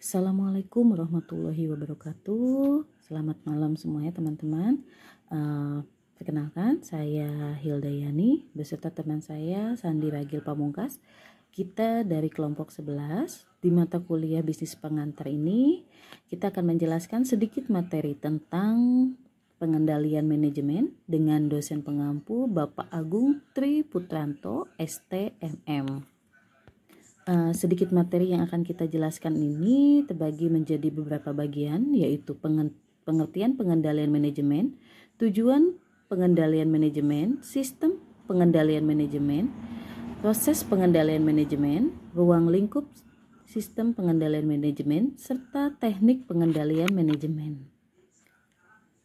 Assalamualaikum warahmatullahi wabarakatuh. Selamat malam semuanya teman-teman. Perkenalkan, saya Hilda Yani beserta teman saya Sandi Ragil Pamungkas. Kita dari kelompok 11 di mata kuliah bisnis pengantar ini kita akan menjelaskan sedikit materi tentang pengendalian manajemen dengan dosen pengampu Bapak Agung Tri Putranto STMM. Sedikit materi yang akan kita jelaskan ini terbagi menjadi beberapa bagian, yaitu pengertian pengendalian manajemen, tujuan pengendalian manajemen, sistem pengendalian manajemen, proses pengendalian manajemen, ruang lingkup sistem pengendalian manajemen, serta teknik pengendalian manajemen.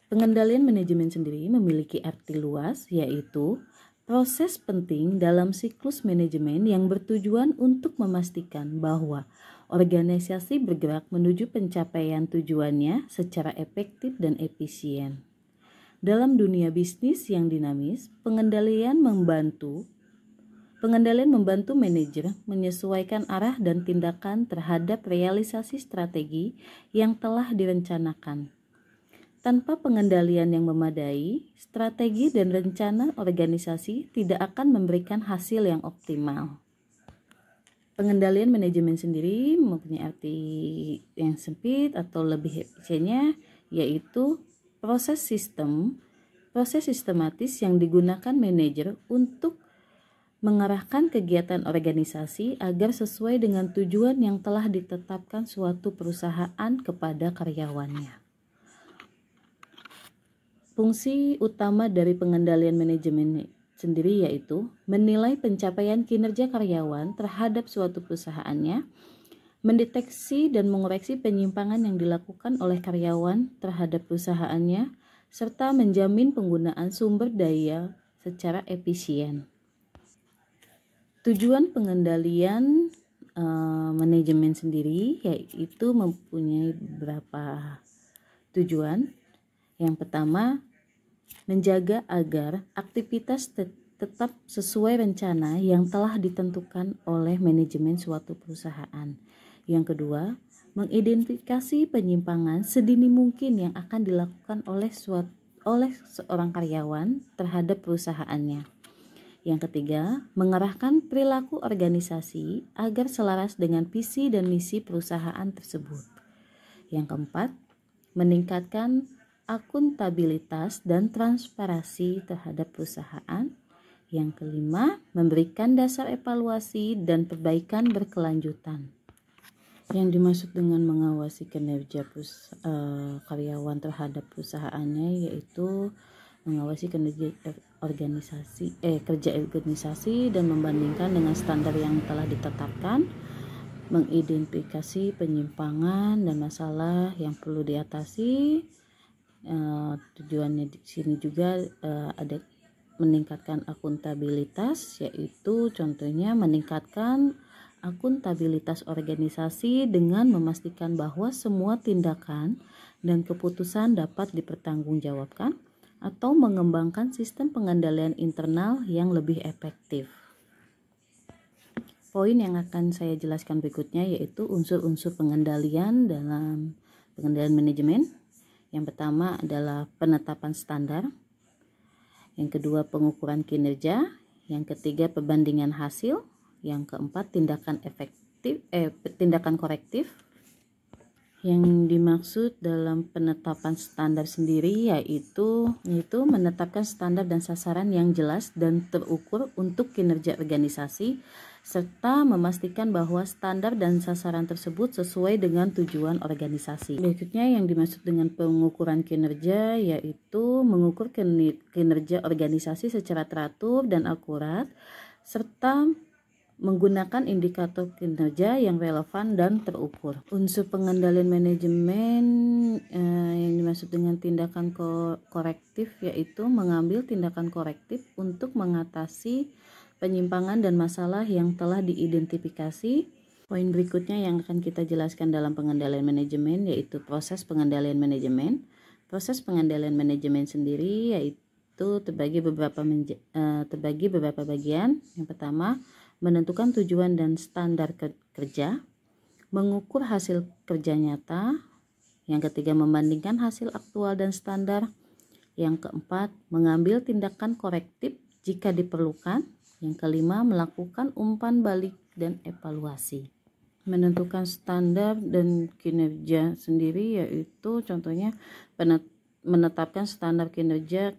Pengendalian manajemen sendiri memiliki arti luas, yaitu proses penting dalam siklus manajemen yang bertujuan untuk memastikan bahwa organisasi bergerak menuju pencapaian tujuannya secara efektif dan efisien. Dalam dunia bisnis yang dinamis, pengendalian membantu manajer menyesuaikan arah dan tindakan terhadap realisasi strategi yang telah direncanakan. Tanpa pengendalian yang memadai, strategi dan rencana organisasi tidak akan memberikan hasil yang optimal. Pengendalian manajemen sendiri mempunyai arti yang sempit atau lebih efisiennya, yaitu proses sistematis yang digunakan manajer untuk mengarahkan kegiatan organisasi agar sesuai dengan tujuan yang telah ditetapkan suatu perusahaan kepada karyawannya. Fungsi utama dari pengendalian manajemen sendiri yaitu menilai pencapaian kinerja karyawan terhadap suatu perusahaannya, mendeteksi dan mengoreksi penyimpangan yang dilakukan oleh karyawan terhadap perusahaannya, serta menjamin penggunaan sumber daya secara efisien. Tujuan pengendalian manajemen sendiri yaitu mempunyai beberapa tujuan. Yang pertama, menjaga agar aktivitas tetap sesuai rencana yang telah ditentukan oleh manajemen suatu perusahaan. Yang kedua, mengidentifikasi penyimpangan sedini mungkin yang akan dilakukan oleh seorang karyawan terhadap perusahaannya. Yang ketiga, mengarahkan perilaku organisasi agar selaras dengan visi dan misi perusahaan tersebut. Yang keempat, meningkatkan akuntabilitas dan transparansi terhadap perusahaan. Yang kelima, memberikan dasar evaluasi dan perbaikan berkelanjutan. Yang dimaksud dengan mengawasi kinerja karyawan terhadap perusahaannya yaitu mengawasi kinerja kerja organisasi dan membandingkan dengan standar yang telah ditetapkan, mengidentifikasi penyimpangan dan masalah yang perlu diatasi. Tujuannya di sini juga ada meningkatkan akuntabilitas, yaitu contohnya meningkatkan akuntabilitas organisasi dengan memastikan bahwa semua tindakan dan keputusan dapat dipertanggungjawabkan atau mengembangkan sistem pengendalian internal yang lebih efektif. Poin yang akan saya jelaskan berikutnya yaitu unsur-unsur pengendalian dalam pengendalian manajemen. Yang pertama adalah penetapan standar, yang kedua pengukuran kinerja, yang ketiga perbandingan hasil, yang keempat tindakan korektif. Yang dimaksud dalam penetapan standar sendiri yaitu menetapkan standar dan sasaran yang jelas dan terukur untuk kinerja organisasi, serta memastikan bahwa standar dan sasaran tersebut sesuai dengan tujuan organisasi. Berikutnya yang dimaksud dengan pengukuran kinerja yaitu mengukur kinerja organisasi secara teratur dan akurat, serta menggunakan indikator kinerja yang relevan dan terukur. Unsur pengendalian manajemen yang dimaksud dengan tindakan korektif yaitu mengambil tindakan korektif untuk mengatasi penyimpangan dan masalah yang telah diidentifikasi. Poin berikutnya yang akan kita jelaskan dalam pengendalian manajemen yaitu proses pengendalian manajemen. Proses pengendalian manajemen sendiri yaitu terbagi beberapa bagian. Yang pertama, menentukan tujuan dan standar kerja, mengukur hasil kerja nyata. Yang ketiga, membandingkan hasil aktual dan standar. Yang keempat, mengambil tindakan korektif jika diperlukan. Yang kelima, melakukan umpan balik dan evaluasi. Menentukan standar dan kinerja sendiri yaitu contohnya menetapkan standar kinerja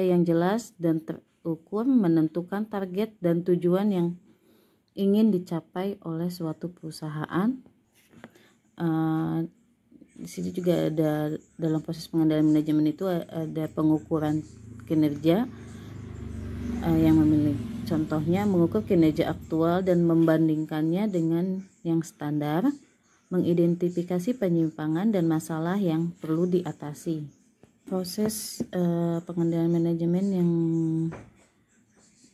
yang jelas dan terukur, menentukan target dan tujuan yang ingin dicapai oleh suatu perusahaan. Di sini juga ada dalam proses pengendalian manajemen itu ada pengukuran kinerja yang memiliki contohnya mengukur kinerja aktual dan membandingkannya dengan yang standar, mengidentifikasi penyimpangan dan masalah yang perlu diatasi. Proses pengendalian manajemen yang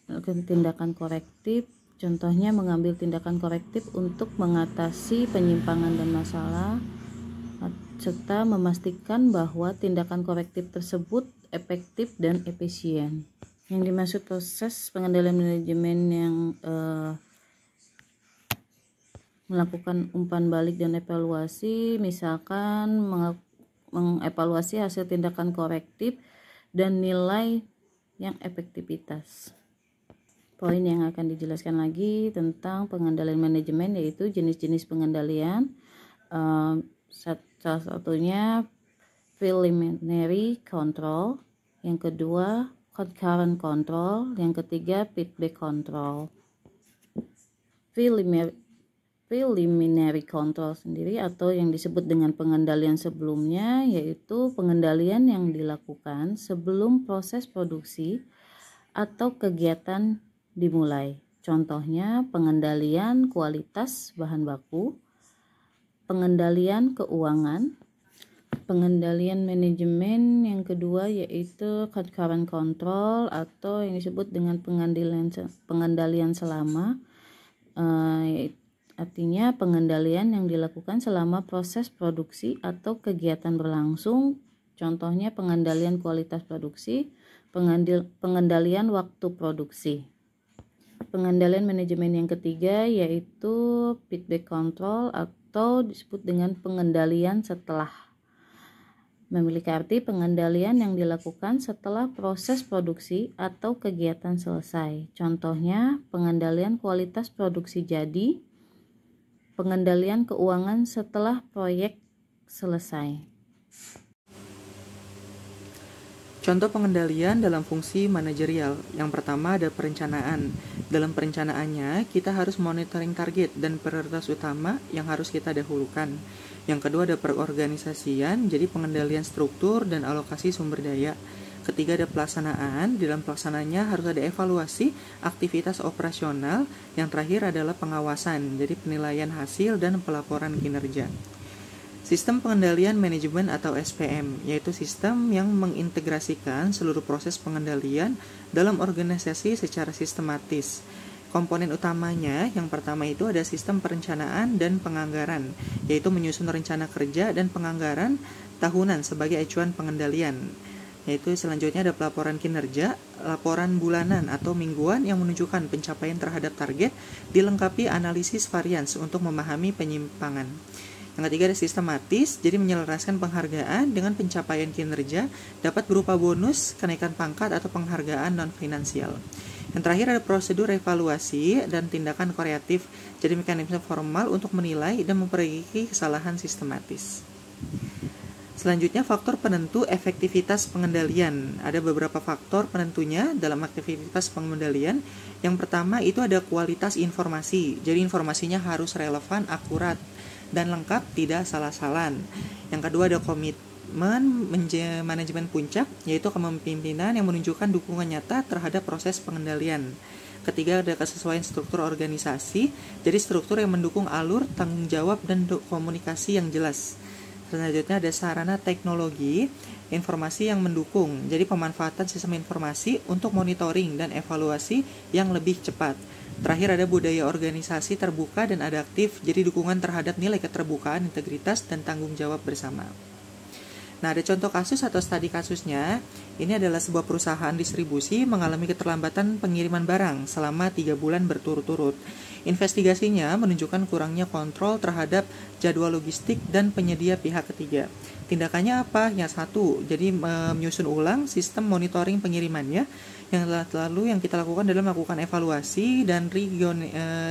melakukan tindakan korektif, contohnya mengambil tindakan korektif untuk mengatasi penyimpangan dan masalah, serta memastikan bahwa tindakan korektif tersebut efektif dan efisien. Yang dimaksud proses pengendalian manajemen yang melakukan umpan balik dan evaluasi, misalkan mengevaluasi hasil tindakan korektif dan nilai yang efektivitas. Poin yang akan dijelaskan lagi tentang pengendalian manajemen yaitu jenis-jenis pengendalian. Salah satunya preliminary control, yang kedua concurrent control, yang ketiga feedback control. Preliminary control sendiri atau yang disebut dengan pengendalian sebelumnya yaitu pengendalian yang dilakukan sebelum proses produksi atau kegiatan dimulai. Contohnya pengendalian kualitas bahan baku, pengendalian keuangan. Pengendalian manajemen yang kedua yaitu concurrent control atau yang disebut dengan pengendalian selama, artinya pengendalian yang dilakukan selama proses produksi atau kegiatan berlangsung. Contohnya pengendalian kualitas produksi, pengendalian waktu produksi. Pengendalian manajemen yang ketiga yaitu feedback control atau disebut dengan pengendalian setelah. Memiliki arti pengendalian yang dilakukan setelah proses produksi atau kegiatan selesai. Contohnya pengendalian kualitas produksi jadi, pengendalian keuangan setelah proyek selesai. Contoh pengendalian dalam fungsi manajerial. Yang pertama ada perencanaan. Dalam perencanaannya, kita harus monitoring target dan prioritas utama yang harus kita dahulukan. Yang kedua ada perorganisasian, jadi pengendalian struktur dan alokasi sumber daya. Ketiga ada pelaksanaan, di dalam pelaksanaannya harus ada evaluasi aktivitas operasional. Yang terakhir adalah pengawasan, jadi penilaian hasil dan pelaporan kinerja. Sistem pengendalian manajemen atau SPM, yaitu sistem yang mengintegrasikan seluruh proses pengendalian dalam organisasi secara sistematis. Komponen utamanya yang pertama itu ada sistem perencanaan dan penganggaran, yaitu menyusun rencana kerja dan penganggaran tahunan sebagai acuan pengendalian. Yaitu selanjutnya ada pelaporan kinerja, laporan bulanan atau mingguan yang menunjukkan pencapaian terhadap target, dilengkapi analisis varians untuk memahami penyimpangan. Yang ketiga ada sistematis, jadi menyelaraskan penghargaan dengan pencapaian kinerja, dapat berupa bonus, kenaikan pangkat atau penghargaan non-finansial. Yang terakhir ada prosedur evaluasi dan tindakan korektif, jadi mekanisme formal untuk menilai dan memperbaiki kesalahan sistematis. Selanjutnya faktor penentu efektivitas pengendalian. Ada beberapa faktor penentunya dalam aktivitas pengendalian. Yang pertama itu ada kualitas informasi, jadi informasinya harus relevan, akurat, dan lengkap, tidak salah-salahan. Yang kedua ada komitmen manajemen puncak, yaitu kepemimpinan yang menunjukkan dukungan nyata terhadap proses pengendalian. Ketiga ada kesesuaian struktur organisasi, jadi struktur yang mendukung alur, tanggung jawab, dan komunikasi yang jelas. Selanjutnya ada sarana teknologi informasi yang mendukung, jadi pemanfaatan sistem informasi untuk monitoring dan evaluasi yang lebih cepat. Terakhir ada budaya organisasi terbuka dan adaptif, jadi dukungan terhadap nilai keterbukaan, integritas, dan tanggung jawab bersama. Nah, ada contoh kasus atau studi kasusnya. Ini adalah sebuah perusahaan distribusi mengalami keterlambatan pengiriman barang selama 3 bulan berturut-turut. Investigasinya menunjukkan kurangnya kontrol terhadap jadwal logistik dan penyedia pihak ketiga. Tindakannya apa? Yang satu, jadi menyusun ulang sistem monitoring pengirimannya. Yang lalu yang kita lakukan adalah melakukan evaluasi dan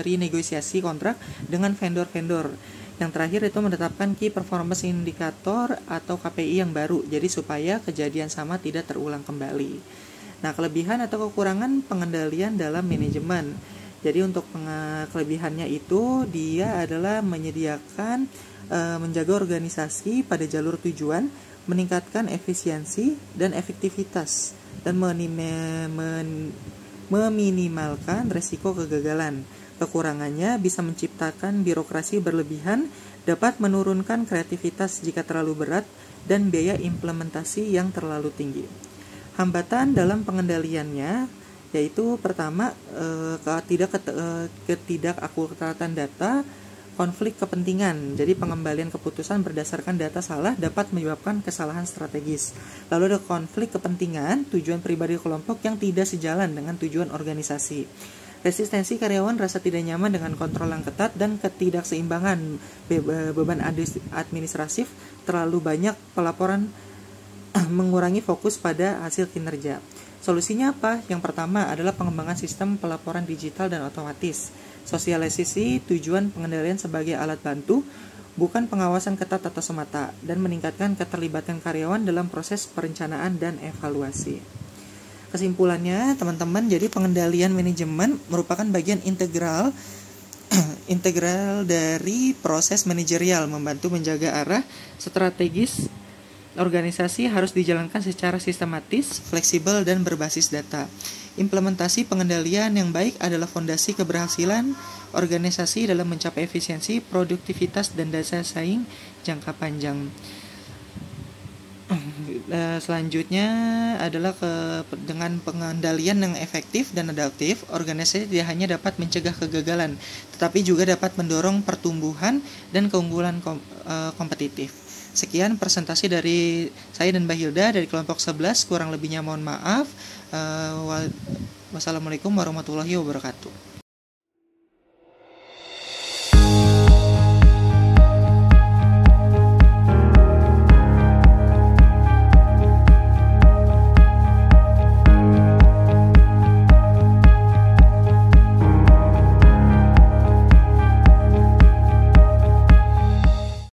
renegosiasi kontrak dengan vendor-vendor. Yang terakhir itu menetapkan Key Performance Indicator atau KPI yang baru, jadi supaya kejadian sama tidak terulang kembali. Nah, kelebihan atau kekurangan pengendalian dalam manajemen. Jadi untuk kelebihannya itu dia adalah menyediakan menjaga organisasi pada jalur tujuan, meningkatkan efisiensi dan efektivitas, dan meminimalkan resiko kegagalan. Kekurangannya bisa menciptakan birokrasi berlebihan, dapat menurunkan kreativitas jika terlalu berat, dan biaya implementasi yang terlalu tinggi. Hambatan dalam pengendaliannya yaitu pertama, ketidakakuratan data, konflik kepentingan. Jadi pengembalian keputusan berdasarkan data salah dapat menyebabkan kesalahan strategis. Lalu ada konflik kepentingan, tujuan pribadi kelompok yang tidak sejalan dengan tujuan organisasi. Resistensi karyawan rasa tidak nyaman dengan kontrol yang ketat dan ketidakseimbangan beban administratif, terlalu banyak pelaporan mengurangi fokus pada hasil kinerja. Solusinya apa? Yang pertama adalah pengembangan sistem pelaporan digital dan otomatis. Sosialisasi tujuan pengendalian sebagai alat bantu, bukan pengawasan ketat atau semata, dan meningkatkan keterlibatan karyawan dalam proses perencanaan dan evaluasi. Kesimpulannya, teman-teman, jadi pengendalian manajemen merupakan bagian integral dari proses manajerial, membantu menjaga arah strategis organisasi harus dijalankan secara sistematis, fleksibel, dan berbasis data. Implementasi pengendalian yang baik adalah fondasi keberhasilan organisasi dalam mencapai efisiensi, produktivitas, dan daya saing jangka panjang. Selanjutnya adalah dengan pengendalian yang efektif dan adaptif, organisasi tidak hanya dapat mencegah kegagalan, tetapi juga dapat mendorong pertumbuhan dan keunggulan kompetitif. Sekian presentasi dari saya dan Mbak Hilda dari kelompok 11, kurang lebihnya mohon maaf. Wassalamualaikum warahmatullahi wabarakatuh.